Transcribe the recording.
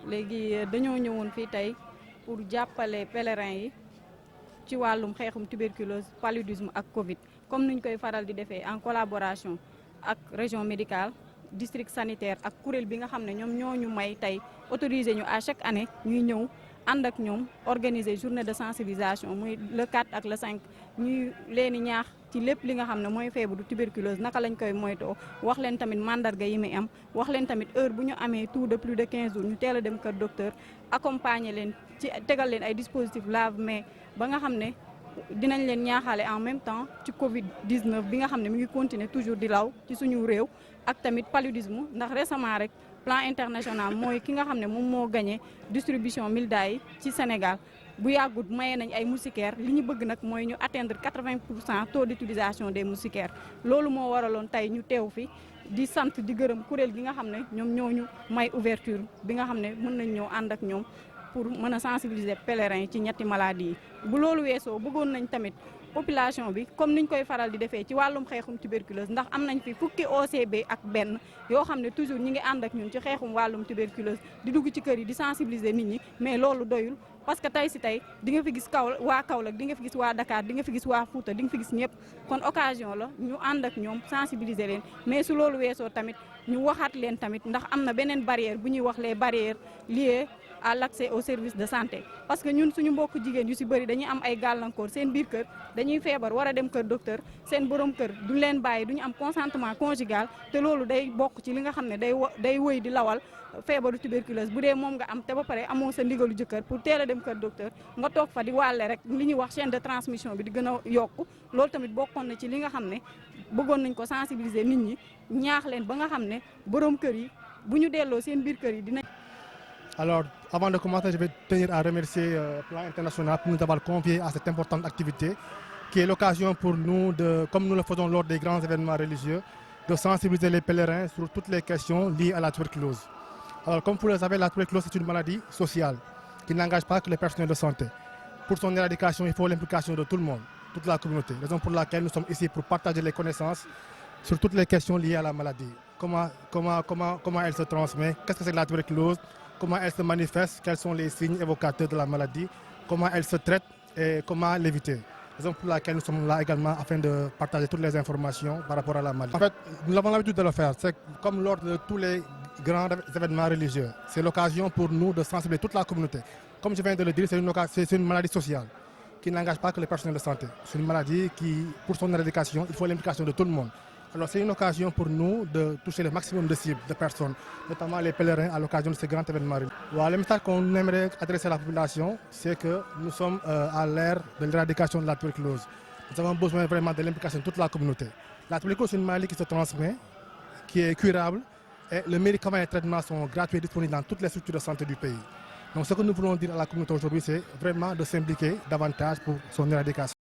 léegi dañoo ñëwoon fii tey pour jàppale pèlerins yi ci wàllum xeexum tuberculose paludisme ak Covid comme nuñ koy faral di defee en collaboration ak région médicale district sanitaire ak kuréel bi nga xam ne ñoom ñoo ñu may tey autorisé ñu à chaque année ñuy ñëw ànd ak ñoom organiser journée de sensibilisation muy le 4 ak le 5 ñuy leen di ñaax ci lépp li nga xam ne mooy feebaru tuberculose naka lañ koy moytoo wax leen tamit mandarga yi muy am wax leen tamit heure bu ñu amee taux de plus de 15 jours ñu teel a dem kër docteur accompagner leen ci tegal leen ay dispositifs lave-mains ba nga xam ne dinañ leen ñaaxaale en même temps ci Covid 19 bi nga xam ne mi ngi continuer toujours di law ci suñu réew ak tamit paludisme ndax récemment rek plan international mooy ki nga xam ne moom moo gagné distribution Milda yi ci Sénégal bu yàggut maye nañ ay moustiquaires li ñu bëgg nag mooy ñu atteindre 80% taux d'utilisation des moustiquaires loolu moo waraloon tey ñu teew fi di sant di gërëm kuréel gi nga xam ne ñoom ñoo ñu may ouverture bi nga xam ne mën nañ ñëw ànd ak ñoom pour mën a sensibiliser pèlerins yi ci ñetti maladies yi bu loolu weesoo bëggoon nañ tamit population bi comme niñ koy faral di defee ci wàllum xeexum tuberculose ndax am nañ fi fukki OCB ak benn yoo xam ne toujours ñi ngi ànd ak ñun ci xeexum wàllum tuberculose di dugg ci kër yi di sensibiliser nit ñi mais loolu doyul parce que tey si tey di nga fi gis waa Kaolack di nga fi gis waa Dakar di nga fi gis waa Fouta di nga fi gis ñëpp kon occasion la ñu ànd ak ñoom sensibiliser leen mais su loolu weesoo tamit ñu waxaat leen tamit ndax am na beneen barrière bu ñuy wax les barrières liées à l'accès aux services de santé parce que ñun suñu mbokk jigéen yu si bëri dañuy am ay gàllankoor seen biir kër dañuy feebar war a dem kër docteur seen borom kër duñ leen bàyyi duñu am consentement conjugal te loolu day bokk ci li nga xam ne day wëy di lawal feebaru tuberculose bu dee moom nga am te ba pare amoo sa ndigalu jëkkër pour teel a dem kër docteur nga toog fa di wàlle rek li ñuy wax chaîne de transmission bi di gën a yokku loolu tamit bokkoon na ci li nga xam ne bëggoon nañ ko sensibiliser nit ñi ñaax leen ba nga xam ne borom kër yi bu ñu delloo seen biir kër yi dinañ. Alors, avant de commencer, je vais tenir à remercier Plan International pour nous avoir conviés à cette importante activité qui est l'occasion pour nous, comme nous le faisons lors des grands événements religieux, de sensibiliser les pèlerins sur toutes les questions liées à la tuberculose. Alors, comme vous le savez, la tuberculose est une maladie sociale qui n'engage pas que les personnels de santé. Pour son éradication, il faut l'implication de tout le monde, toute la communauté. Raison pour laquelle nous sommes ici pour partager les connaissances sur toutes les questions liées à la maladie. Comment elle se transmet, qu'est-ce que c'est que la tuberculose, comment elle se manifeste, quels sont les signes évocateurs de la maladie, comment elle se traite et comment l'éviter. Raison pour laquelle nous sommes là également afin de partager toutes les informations par rapport à la maladie. En fait, nous avons l'habitude de le faire. C'est comme lors de tous les grands événements religieux. C'est l'occasion pour nous de sensibiliser toute la communauté. Comme je viens de le dire, c'est une maladie sociale qui n'engage pas que les personnels de santé. C'est une maladie qui, pour son éradication, il faut l'implication de tout le monde. Alors c'est une occasion pour nous de toucher le maximum de cibles, de personnes, notamment les pèlerins à l'occasion de ces grands événements. Le message qu'on aimerait adresser à la population, c'est que nous sommes à l'ère de l'éradication de la tuberculose. Nous avons besoin vraiment de l'implication de toute la communauté. La tuberculose est une maladie qui se transmet, qui est curable, et le médicament et le traitement sont gratuits et disponibles dans toutes les structures de santé du pays. Donc ce que nous voulons dire à la communauté aujourd'hui, c'est vraiment de s'impliquer davantage pour son éradication.